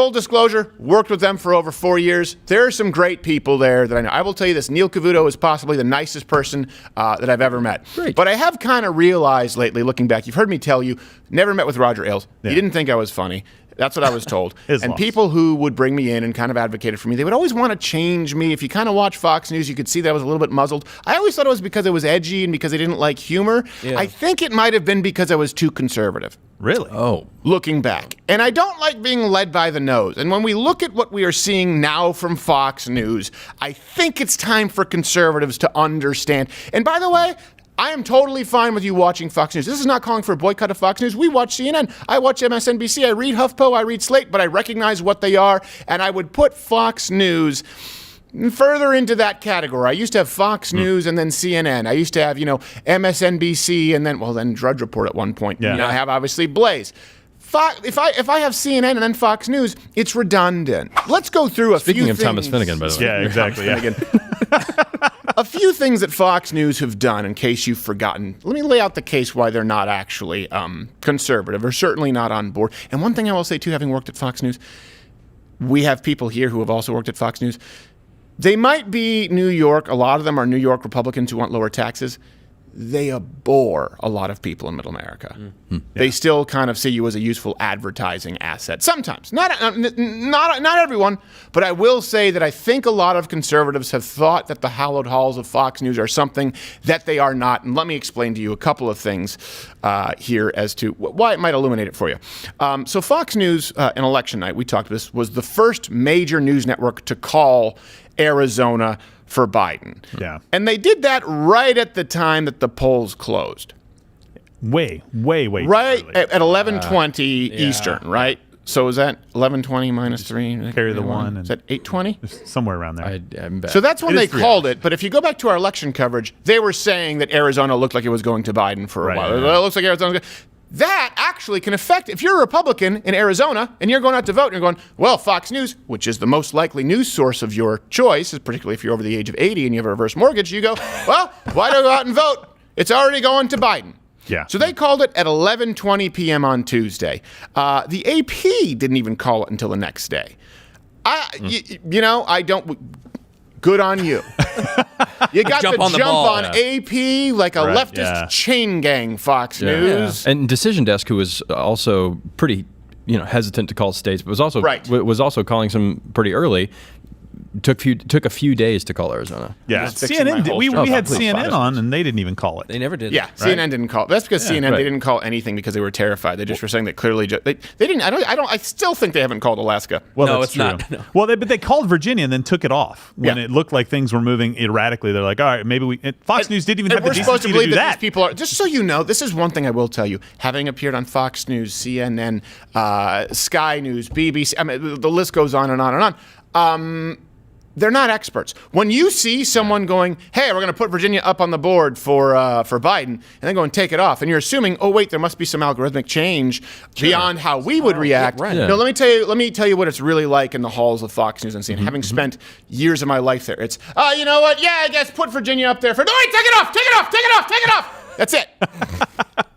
Full disclosure, worked with them for over 4 years. There are some great people there that I know. I will tell you this, Neil Cavuto is possibly the nicest person that I've ever met. Great. But I have kind of realized lately, looking back, you've heard me tell you, never met with Roger Ailes. Yeah. He didn't think I was funny. That's what I was told. And lost. people who would bring me in and kind of advocated for me, they would always want to change me. If you kind of watch Fox News, you could see that I was a little bit muzzled. I always thought it was because it was edgy and because I didn't like humor. Yeah. I think it might have been because I was too conservative. Really? Oh. Looking back. And I don't like being led by the nose. And when we look at what we are seeing now from Fox News, I think it's time for conservatives to understand. And by the way, I am totally fine with you watching Fox News. This is not calling for a boycott of Fox News. We watch CNN. I watch MSNBC. I read HuffPo. I read Slate, but I recognize what they are. And I would put Fox News further into that category. I used to have Fox News and then CNN. I used to have, MSNBC and then Drudge Report at one point. Yeah. I have obviously Blaze. If I have CNN and then Fox News, it's redundant. Let's go through a few things. Speaking of Thomas Finnegan, by the way. Yeah, exactly. Yeah. A few things that Fox News have done, in case you've forgotten. Let me lay out the case why they're not actually conservative, or certainly not on board. And one thing I will say, too, having worked at Fox News, we have people here who have also worked at Fox News. They might be New York. A lot of them are New York Republicans who want lower taxes. They abhor a lot of people in Middle America. Mm-hmm. They still kind of see you as a useful advertising asset. Sometimes. Not everyone, but I will say that I think a lot of conservatives have thought that the hallowed halls of Fox News are something that they are not. And let me explain to you a couple of things here as to why it might illuminate it for you. So Fox News, in election night, we talked about this, was the first major news network to call Arizona for Biden. Yeah. And they did that right at the time that the polls closed. Way Right too early. at 11:20 Eastern, right? So is that 11:20 minus 3? Carry the one. Is that 8:20? Somewhere around there. I'm back. So that's when It they is 3 called it. But if you go back to our election coverage, they were saying that Arizona looked like it was going to Biden for a Right, while. yeah. It looks like Arizona's going. That actually can affect, if you're a Republican in Arizona and you're going out to vote and you're going, well, Fox News, which is the most likely news source of your choice, particularly if you're over the age of 80 and you have a reverse mortgage, you go, well, why do I go out and vote? It's already going to Biden. Yeah. So they called it at 11:20 p.m. on Tuesday. The AP didn't even call it until the next day. I don't. Good on you. You got Jump the on the jump ball. on AP like a Right, leftist chain gang, Fox News. And Decision Desk, who was also pretty, hesitant to call states, but was also Right. was also calling some pretty early. Took a few days to call Arizona. Yeah. Just fixing my CNN. We holster. had please, CNN please. on, and they didn't even call it. They never did. Yeah, CNN didn't call. That's because CNN right. they didn't call anything because they were terrified. They just were saying that clearly they didn't. I still think they haven't called Alaska. Well, No, that's it's true. not. No. Well, but they called Virginia and then took it off when Yeah. it looked like things were moving erratically. They're like, all right, maybe Fox News didn't even have And the we're supposed to decency believe do that that. these people are. Just so you know, this is one thing I will tell you. Having appeared on Fox News, CNN, Sky News, BBC, I mean, the list goes on and on and on. They're not experts. When you see someone going, hey, we're going to put Virginia up on the board for Biden, and then go and take it off, and you're assuming, oh, wait, there must be some algorithmic change beyond how we would react. right. No, let me tell you what it's really like in the halls of Fox News and CNN. Having spent years of my life there, it's, you know what? Yeah, I guess put Virginia up there for, no, wait, take it off, take it off, take it off, take it off. That's it.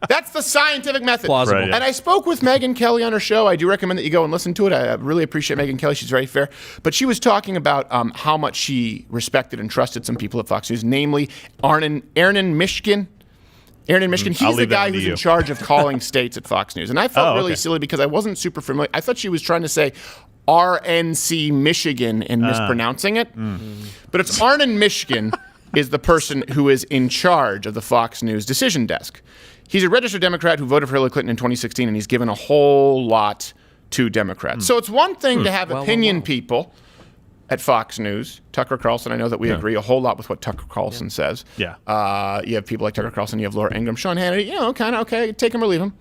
That's the scientific method. Plausible. Right, yeah. And I spoke with Megyn Kelly on her show. I do recommend that you go and listen to it. I really appreciate Megyn Kelly. She's very fair. But she was talking about how much she respected and trusted some people at Fox News, namely Aaron Mishkin. Aaron in Michigan, I'll he's the leave that guy one to who's you. in charge of calling states at Fox News. And I felt really okay. silly because I wasn't super familiar. I thought she was trying to say RNC Michigan and mispronouncing it. But it's Arnon Michigan is the person who is in charge of the Fox News decision desk. He's a registered Democrat who voted for Hillary Clinton in 2016, and he's given a whole lot to Democrats. So it's one thing to have opinion people at Fox News. Tucker Carlson, I know that we agree a whole lot with what Tucker Carlson says. Yeah. You have people like Tucker Carlson, you have Laura Ingraham, Sean Hannity, kind of okay, take him or leave him.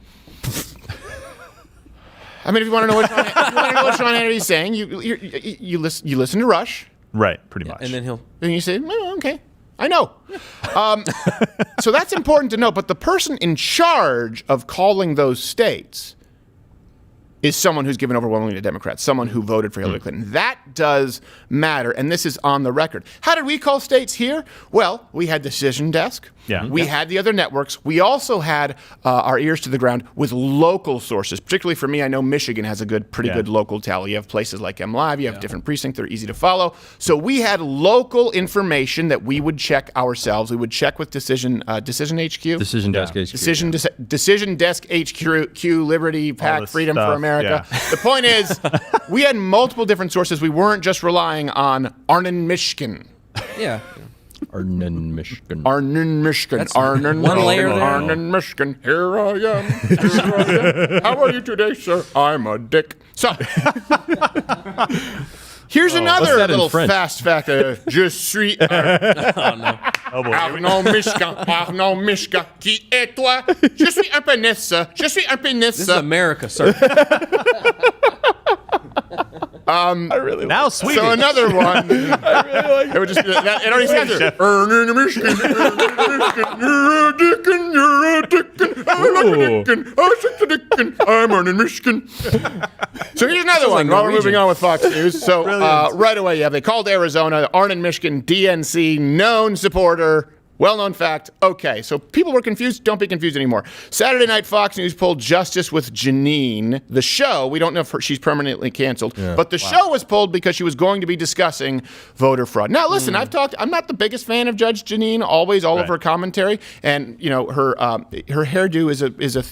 I mean, if you want to know what Sean Hannity's saying, you listen to Rush, Right, pretty much. And then he'll. and you say, oh, okay, I know. So that's important to know. But the person in charge of calling those states is someone who's given overwhelmingly to Democrats, someone who voted for Hillary Clinton. That does matter, and this is on the record. How did we call states here? Well, we had Decision Desk. Yeah. We had the other networks. We also had our ears to the ground with local sources. Particularly for me, I know Michigan has a pretty good local tally. You have places like MLive, you have different precincts, they're easy to follow. So we had local information that we would check ourselves. We would check with Decision HQ. Decision Desk HQ. Decision Desk HQ, Liberty, PAC, Freedom for America. The point is, we had multiple different sources. We weren't just relying on Arnon, Michigan. Yeah. Arnon, Michigan. Arnon, Michigan. That's Arnon, one Michigan. layer there. Arnon, Michigan. Here I am. Here I am. How are you today, sir? I'm a dick. So, here's another that in little French? fast fact. Je suis Arnon, Michigan. Arnon, Michigan. Qui est toi? Je suis un pénis. Je suis un pénis. This is America, sir. Now Swedish. So another one. It would just be that. It already sounds it. Arnon, Michigan. You're a dickin'. You're a dickin'. I'm a dickin'. I'm such a dickin'. I'm Arnon, Michigan. So here's another one. While we're moving on with Fox News. So right away, they called Arizona, Arnon, Michigan, DNC, known supporter. Well-known fact. Okay, so people were confused. Don't be confused anymore. Saturday night, Fox News pulled Justice with Janine. The show, we don't know if she's permanently canceled, but the show was pulled because she was going to be discussing voter fraud. Now, listen, I'm not the biggest fan of Judge Janine, always, all of her commentary, and, her hairdo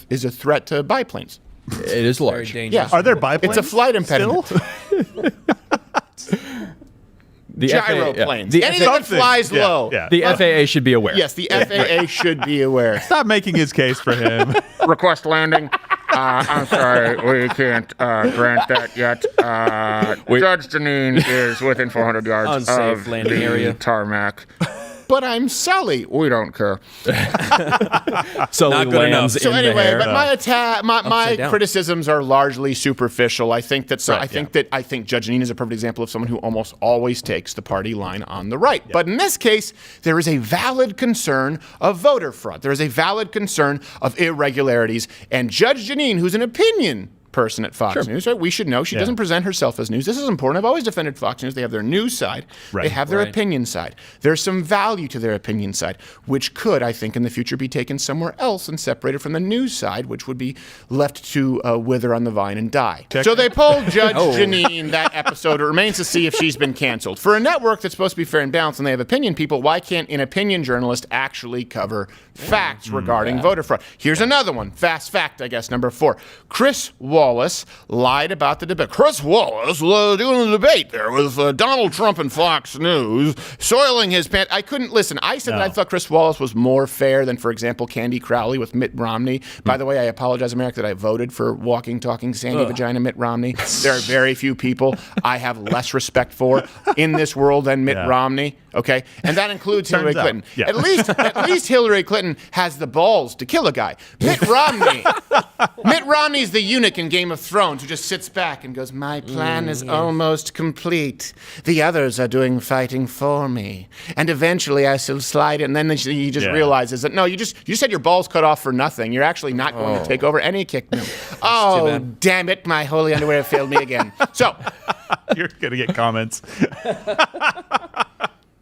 is a threat to biplanes. It is Very large. dangerous. Yeah. Are there biplanes? It's a flight impediment. The Gyroplanes. The Anything that flies low. Yeah. The FAA should be aware. Yes, the FAA should be aware. Stop making his case for him. Request landing. I'm sorry, we can't grant that yet. Judge Janine is within 400 yards Unsafe of landing the area. tarmac. But I'm Sully. We don't care. So Not good enough. So in the anyway, hair. but my down. criticisms are largely superficial. I think that I think Judge Janine is a perfect example of someone who almost always takes the party line on the right. But in this case, there is a valid concern of voter fraud. There is a valid concern of irregularities, and Judge Janine, who's an opinion person at Fox News, right? We should know she doesn't present herself as news. This is important. I've always defended Fox News. They have their news side. They have their opinion side. There's some value to their opinion side, which could, I think, in the future be taken somewhere else and separated from the news side, which would be left to wither on the vine and die. So they polled Judge Janine that episode. It remains to see if she's been canceled. For a network that's supposed to be fair and balanced and they have opinion people, why can't an opinion journalist actually cover facts regarding voter fraud? Here's another one. Fast fact, I guess, number 4. Chris Wallace lied about the debate. Chris Wallace doing a debate there with Donald Trump and Fox News, soiling his pants. I couldn't listen. I said that I thought Chris Wallace was more fair than, for example, Candy Crowley with Mitt Romney. By the way, I apologize, America, that I voted for walking, talking, sandy vagina Mitt Romney. There are very few people I have less respect for in this world than Mitt Romney. Okay, and that includes Hillary Clinton. Yeah. At least Hillary Clinton has the balls to kill a guy. Mitt Romney's the eunuch in Game of Thrones who just sits back and goes, "My plan is almost complete. The others are doing fighting for me, and eventually I shall slide." And then he just realizes that no, you just had your balls cut off for nothing. You're actually not going to take over any kingdom. Oh, damn it! My holy underwear failed me again. So You're going to get comments.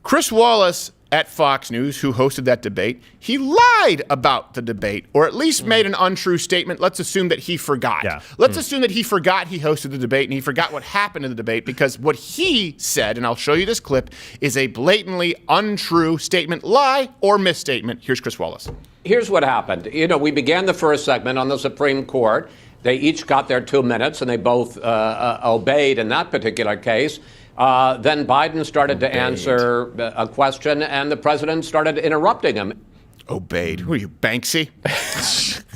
Chris Wallace at Fox News, who hosted that debate, he lied about the debate, or at least made an untrue statement. Let's assume that he forgot. Let's assume that he forgot he hosted the debate and he forgot what happened in the debate, because what he said, and I'll show you this clip, is a blatantly untrue statement, lie or misstatement. Here's Chris Wallace. Here's what happened. We began the first segment on the Supreme Court. They each got their 2 minutes, and they both obeyed in that particular case. Then Biden started to answer a question, and the president started interrupting him. Obeyed. Who are you, Banksy?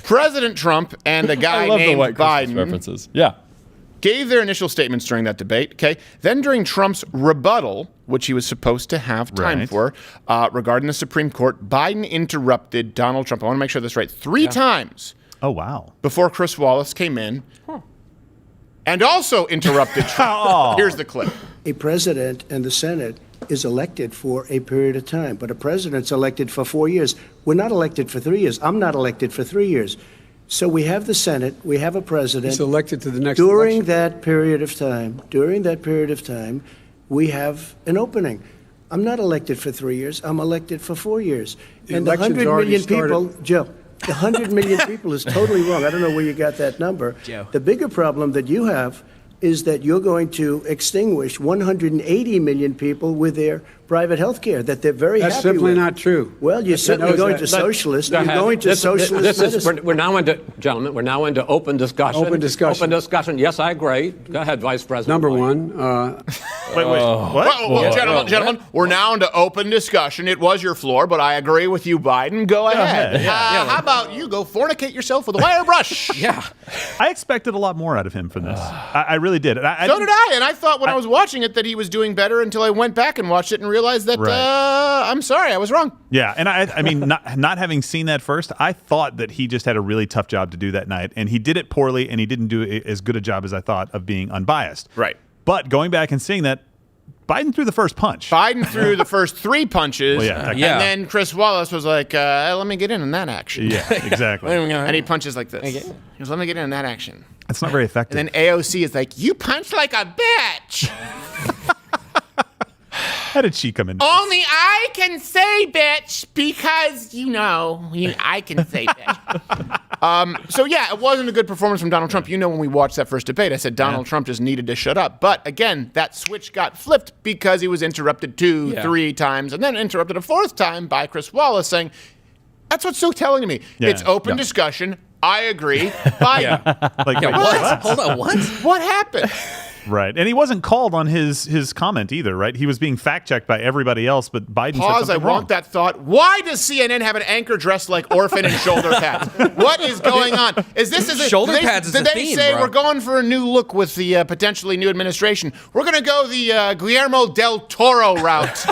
President Trump and a guy I love named the white Christmas Biden references. Yeah. gave their initial statements during that debate. Okay. Then during Trump's rebuttal, which he was supposed to have time for, regarding the Supreme Court, Biden interrupted Donald Trump. I want to make sure that's right. 3 times. Oh, wow. Before Chris Wallace came in and also interrupted Trump. Here's the clip. A president and the Senate is elected for a period of time, but a president's elected for 4 years. We're not elected for 3 years. I'm not elected for 3 years. So we have the Senate, we have a president. He's elected to the next During election. that period of time, we have an opening. I'm not elected for 3 years. I'm elected for 4 years. The And the election's 100 already million started. people, Joe, the 100 million people is totally wrong. I don't know where you got that number. Joe. The bigger problem that you have is that you're going to extinguish 180 million people with their private health care that they're very That's happy simply with. not true. Well, you're certainly knows going that. to socialist. Go You're ahead. going to socialist medicine. We're now into, gentlemen, we're now into open discussion. Open discussion. Open discussion. Yes, I agree. Go ahead, Vice President. Number White. one, Wait, what? Whoa, gentlemen, we're now into open discussion. It was your floor, but I agree with you, Biden. Go ahead. ahead, yeah. How about you go fornicate yourself with a wire brush? Yeah. I expected a lot more out of him from this. I really did. So did I, and I thought when I was watching it that he was doing better until I went back and watched it and realized that Right. I'm sorry, I was wrong. Yeah, and I mean, not having seen that first, I thought that he just had a really tough job to do that night, and he did it poorly, and he didn't do as good a job as I thought of being unbiased. Right. But going back and seeing that, Biden threw the first punch. Biden threw the first 3 punches, Well, yeah, Yeah. and then Chris Wallace was like, let me get in on that action. Yeah, exactly. And he punches like this. He goes, let me get in on that action. It's not very effective. And then AOC is like, you punch like a bitch. How did she come in? Only I can say bitch because, I can say bitch. So, yeah, it wasn't a good performance from Donald Trump. When we watched that first debate, I said Donald Trump just needed to shut up. But, again, that switch got flipped because he was interrupted 2, 3 times and then interrupted a 4th time by Chris Wallace saying, that's what's so telling to me. Yeah. It's open discussion. I agree. Biden. Like, wait, What? Hold on, what? What happened? Right. And he wasn't called on his comment either, right? He was being fact-checked by everybody else, but Biden said Pause, I something wrong. want that thought. Why does CNN have an anchor dressed like orphan and shoulder pads? What is going on? Shoulder pads is did the they theme, say bro. we're going for a new look with the potentially new administration? We're going to go the Guillermo del Toro route.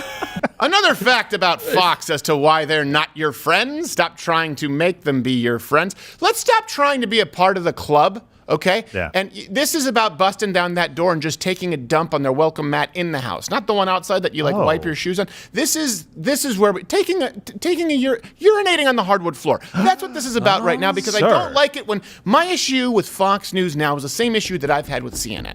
Another fact about Fox as to why they're not your friends. Stop trying to make them be your friends. Let's stop trying to be a part of the club. Okay? Yeah. And this is about busting down that door and just taking a dump on their welcome mat in the house, not the one outside that you wipe your shoes on. This is where urinating on the hardwood floor. That's what this is about right now, because I don't like it when my issue with Fox News now is the same issue that I've had with CNN.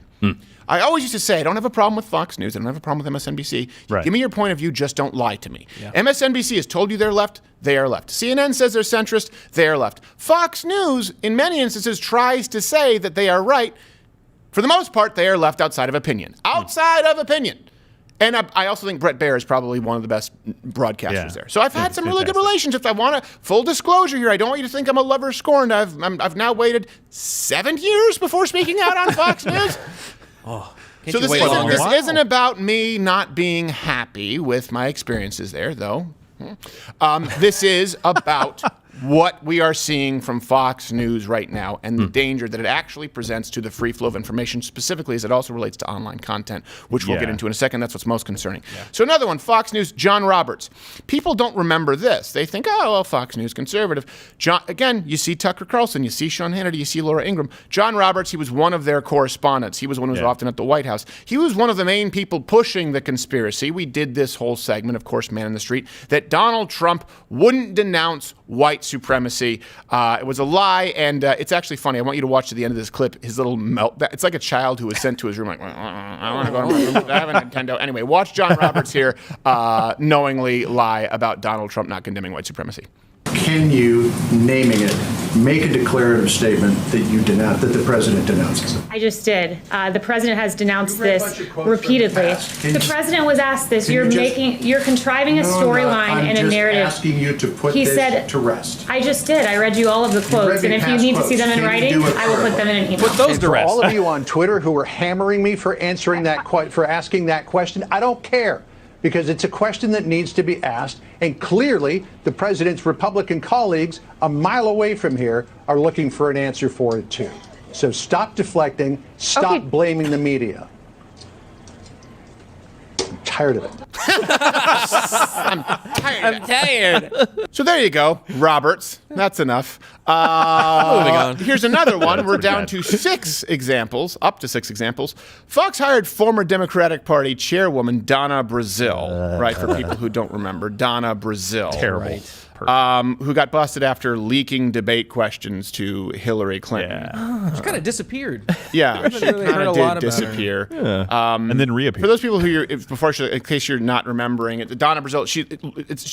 I always used to say, I don't have a problem with Fox News. I don't have a problem with MSNBC. Right. Give me your point of view. Just don't lie to me. Yeah. MSNBC has told you they're left. They are left. CNN says they're centrist. They are left. Fox News, in many instances, tries to say that they are right. For the most part, they are left outside of opinion. Outside of opinion. And I also think Brett Baer is probably one of the best broadcasters there. So I've had some really good relationships. I want to full disclosure here. I don't want you to think I'm a lover scorned. I've now waited 7 years before speaking out on Fox News. So this isn't about me not being happy with my experiences there, though. This is about what we are seeing from Fox News right now and the danger that it actually presents to the free flow of information, specifically as it also relates to online content, which we'll get into in a second. That's what's most concerning. So another one, Fox News, John Roberts. People don't remember this. They think, oh, well, Fox News, conservative. Again, you see Tucker Carlson, you see Sean Hannity, you see Laura Ingraham. John Roberts, he was one of their correspondents. He was one who was often at the White House. He was one of the main people pushing the conspiracy. We did this whole segment, of course, Man in the Street, that Donald Trump wouldn't denounce white supremacy. It was a lie, and it's actually funny. I want you to watch to the end of this clip his little melt. It's like a child who was sent to his room like, I want to go to my room. I have a Nintendo. Anyway, watch John Roberts here knowingly lie about Donald Trump not condemning white supremacy. Can you, naming it, make a declarative statement that that the president denounces it? I just did. The president has denounced this repeatedly. The president was asked this. You're contriving a storyline and a narrative. I'm just asking you to put this to rest. I just did. I read you all of the quotes, and if you need to see them in writing, I will put them in an email. Put those to rest. All of you on Twitter who are hammering me for answering for asking that question, I don't care. Because it's a question that needs to be asked, and clearly the president's Republican colleagues a mile away from here are looking for an answer for it too. So stop deflecting, stop blaming the media. I'm tired of it. I'm tired. So there you go, Roberts. That's enough. Moving on. Here's another one. We're down to 6 examples, up to 6 examples. Fox hired former Democratic Party chairwoman Donna Brazile, right, for people who don't remember. Donna Brazile. Terrible. who got busted after leaking debate questions to Hillary Clinton. She kind of disappeared. Yeah, she really heard kind a of lot did about her. disappear. And then reappeared. For those people who in case you're not remembering it, Donna Brazile, she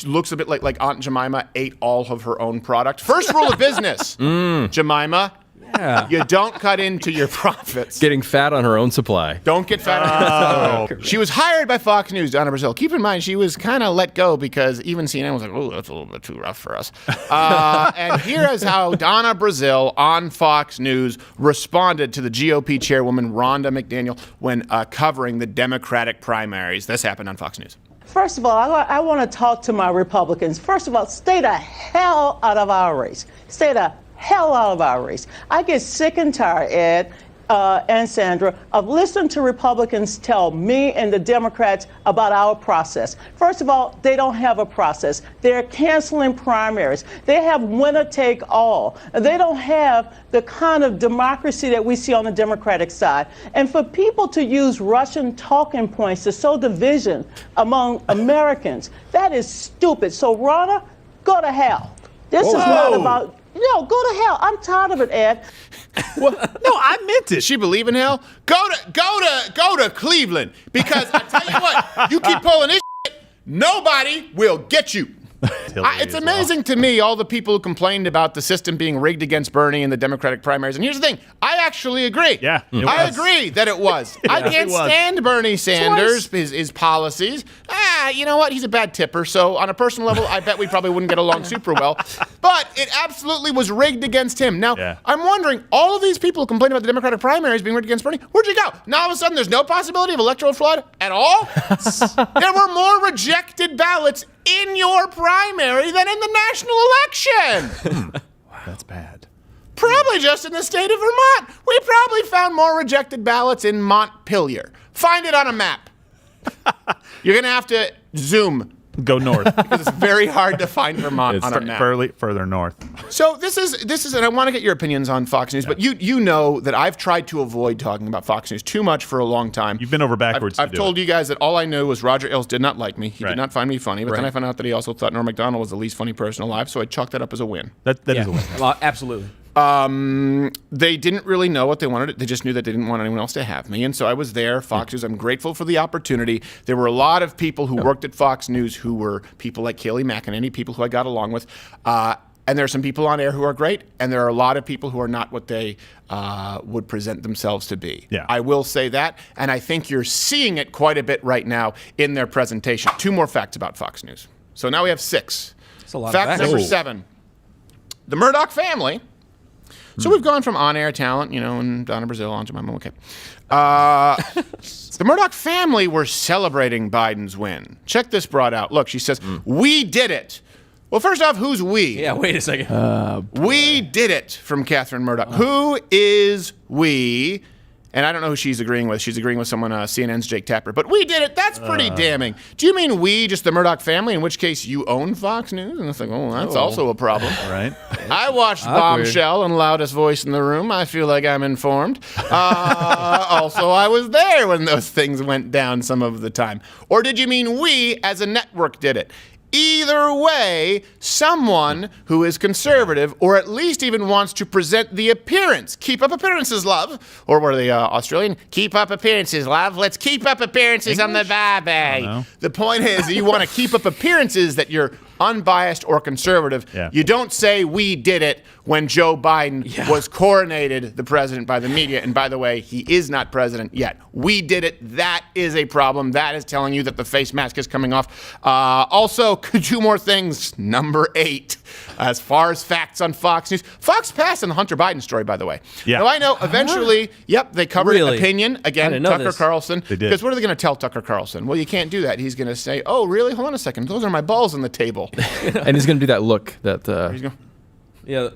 looks a bit like Aunt Jemima ate all of her own product. First rule of business, Jemima. Yeah. You don't cut into your profits. Getting fat on her own supply. Don't get fat. She was hired by Fox News, Donna Brazile. Keep in mind, she was kind of let go because even CNN was like, oh, that's a little bit too rough for us. And here is how Donna Brazile on Fox News responded to the GOP chairwoman, Rhonda McDaniel, when covering the Democratic primaries. This happened on Fox News. First of all, I want to talk to my Republicans. First of all, stay the hell out of our race. Stay the hell out of our race. I get sick and tired, Ed and Sandra, of listening to Republicans tell me and the Democrats about our process. First of all, they don't have a process. They're canceling primaries. They have winner take all. They don't have the kind of democracy that we see on the Democratic side. And for people to use Russian talking points to sow division among Americans, that is stupid. So, Ronna, go to hell. This is not about... No, go to hell. I'm tired of it, Ed. No, I meant it. She believe in hell? Go to Cleveland, because I tell you what, you keep pulling this shit, nobody will get you. It's amazing to me, all the people who complained about the system being rigged against Bernie in the Democratic primaries. And here's the thing, I actually agree. Yeah, I agree that it was. I can't stand Bernie Sanders, his policies. You know what? He's a bad tipper. So on a personal level, I bet we probably wouldn't get along super well. But it absolutely was rigged against him. Now, I'm wondering, all of these people who complain about the Democratic primaries being rigged against Bernie, where'd you go? Now all of a sudden there's no possibility of electoral fraud at all? There were more rejected ballots in your primary than in the national election. That's bad. Probably just in the state of Vermont. We probably found more rejected ballots in Montpelier. Find it on a map. You're going to have to zoom. Go north. Because it's very hard to find Vermont on a map. Further north. So this is, and I want to get your opinions on Fox News, but you know that I've tried to avoid talking about Fox News too much for a long time. You've been over backwards. I've told you guys that all I knew was Roger Ailes did not like me. He did not find me funny, but then I found out that he also thought Norm Macdonald was the least funny person alive, so I chalked that up as a win. That is a win. Well, absolutely. They didn't really know what they wanted. They just knew that they didn't want anyone else to have me. And so I was there, Fox News. I'm grateful for the opportunity. There were a lot of people who worked at Fox News who were people like Kayleigh McEnany, people who I got along with. And there are some people on air who are great, and there are a lot of people who are not what they would present themselves to be. Yeah. I will say that, and I think you're seeing it quite a bit right now in their presentation. 2 more facts about Fox News. So now we have 6. That's a lot of Fact facts. number 7. The Murdoch family. So we've gone from on-air talent, and Donna Brazile, on Jemima, okay. The Murdoch family were celebrating Biden's win. Check this broad out. Look, she says, we did it. Well, first off, who's we? Yeah, wait a second. We did it, from Catherine Murdoch. Who is we? And I don't know who she's agreeing with. She's agreeing with someone, CNN's Jake Tapper. But we did it. That's pretty damning. Do you mean we, just the Murdoch family, in which case you own Fox News? And it's like, that's also a problem. Right. I watched Bombshell and Loudest Voice in the Room. I feel like I'm informed. Also, I was there when those things went down some of the time. Or did you mean we, as a network, did it? Either way, someone who is conservative, or at least even wants to present the appearance. Keep up appearances, love. Or what are they, Australian? Keep up appearances, love. Let's keep up appearances on the baby. The point is, you want to keep up appearances that you're unbiased or conservative. Yeah. You don't say we did it when Joe Biden was coronated the president by the media. And by the way, he is not president yet. We did it. That is a problem. That is telling you that the face mask is coming off. Also, 2 more things. Number 8, as far as facts on Fox News. Fox passed on the Hunter Biden story, by the way. Yeah. Now, I know eventually, they covered opinion. Again, Tucker Carlson. They did. Because what are they going to tell Tucker Carlson? Well, you can't do that. He's going to say, oh, really? Hold on a second. Those are my balls on the table. And he's going to do that look that. Yeah.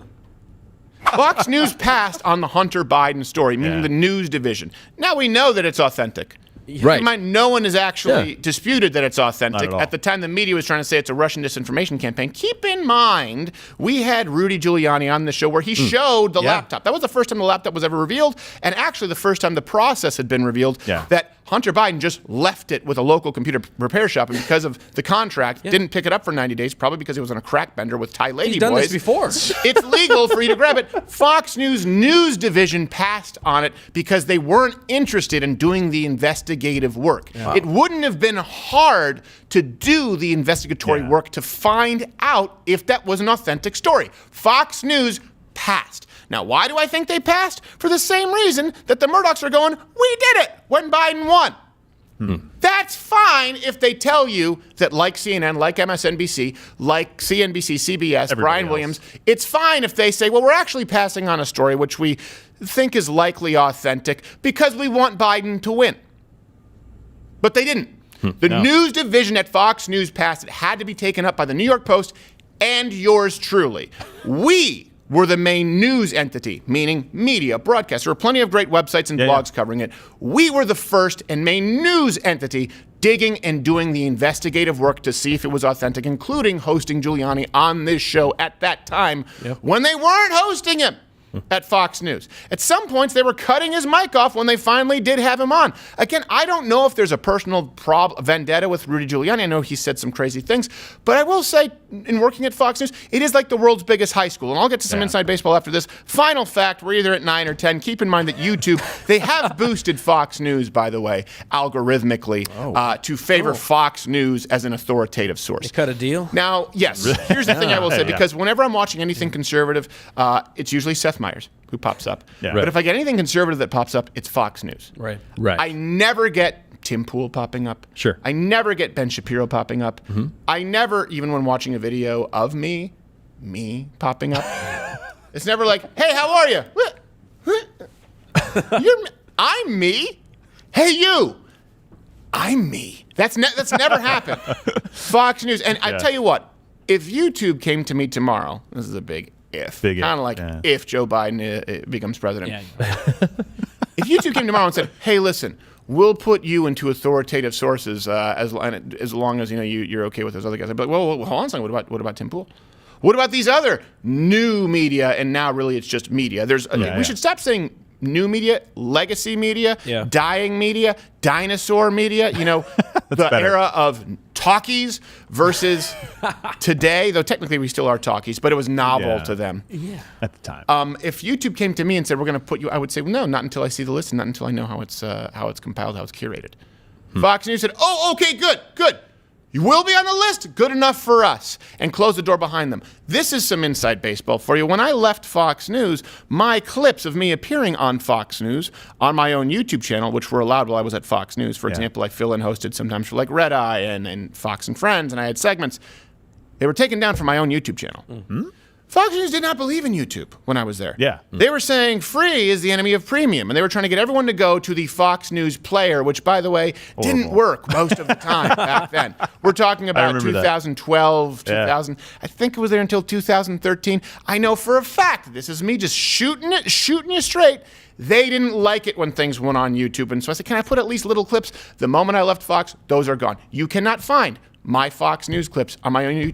Fox News passed on the Hunter Biden story, meaning the news division. Now we know that it's authentic. Right. No one has actually disputed that it's authentic. Not at all. At the time, the media was trying to say it's a Russian disinformation campaign. Keep in mind, we had Rudy Giuliani on the show where he showed the laptop. That was the first time the laptop was ever revealed, and actually the first time the process had been revealed that Hunter Biden just left it with a local computer repair shop, and because of the contract, didn't pick it up for 90 days, probably because it was on a crack bender with Thai lady He's done boys. this before. It's legal for you to grab it. Fox News news division passed on it because they weren't interested in doing the investigative work. It wouldn't have been hard to do the investigatory work to find out if that was an authentic story. Fox News passed. Now, why do I think they passed? For the same reason that the Murdochs are going, we did it when Biden won. That's fine if they tell you that, like CNN, like MSNBC, like CNBC, CBS, Brian Williams, it's fine if they say, well, we're actually passing on a story which we think is likely authentic because we want Biden to win. But they didn't. The news division at Fox News passed. It had to be taken up by the New York Post and yours truly. We were the main news entity, meaning media, broadcast. There were plenty of great websites and blogs covering it. We were the first and main news entity digging and doing the investigative work to see if it was authentic, including hosting Giuliani on this show at that time when they weren't hosting him at Fox News. At some points, they were cutting his mic off when they finally did have him on. Again, I don't know if there's a personal vendetta with Rudy Giuliani. I know he said some crazy things, but I will say, in working at Fox News, it is like the world's biggest high school. And I'll get to some inside baseball after this. Final fact, we're either at 9 or 10. Keep in mind that YouTube, they have boosted Fox News, by the way, algorithmically, to favor Fox News as an authoritative source. They cut a deal? Now, yes, here's the thing I will say, because whenever I'm watching anything conservative, it's usually Seth Meyers who pops up. But if I get anything conservative that pops up, it's Fox News. Right. I never get Tim Pool popping up. Sure. I never get Ben Shapiro popping up. I never, even when watching a video of me popping up, it's never like, hey, how are you? I'm me. Hey, you. I'm me. That's never happened. Fox News. And I tell you what, if YouTube came to me tomorrow, this is a big if. Kind of like if Joe Biden becomes president. If YouTube came tomorrow and said, hey, listen, we'll put you into authoritative sources as long as you're okay with those other guys. I'd be like, well, hold on a second. What about Tim Pool? What about these other new media? And now really it's just media. We should stop saying new media, legacy media, dying media, dinosaur media. The era of talkies versus today, though technically we still are talkies, but it was novel to them at the time. If YouTube came to me and said, we're going to put you, I would say, well, no, not until I see the list and not until I know how it's compiled, how it's curated. Fox News said, oh, okay, good. You will be on the list. Good enough for us. And close the door behind them. This is some inside baseball for you. When I left Fox News, my clips of me appearing on Fox News on my own YouTube channel, which were allowed while I was at Fox News. For example, I fill and hosted sometimes for like Red Eye and Fox and Friends, and I had segments. They were taken down from my own YouTube channel. Fox News did not believe in YouTube when I was there. They were saying free is the enemy of premium, and they were trying to get everyone to go to the Fox News player, which, by the way, didn't work most of the time back then. We're talking about 2012, 2000. I think it was there until 2013. I know for a fact, this is me just shooting you straight. They didn't like it when things went on YouTube, and so I said, can I put at least little clips? The moment I left Fox, those are gone. You cannot find my Fox News clips on my own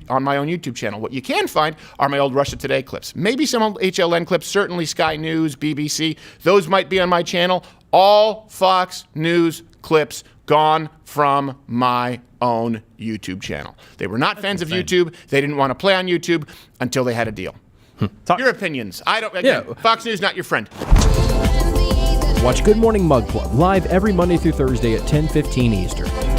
YouTube channel. What you can find are my old Russia Today clips. Maybe some old HLN clips, certainly Sky News, BBC. Those might be on my channel. All Fox News clips gone from my own YouTube channel. They were not fans of YouTube. They didn't want to play on YouTube until they had a deal. Your opinions. Fox News, not your friend. Watch Good Morning Mug Club live every Monday through Thursday at 10:15 Eastern.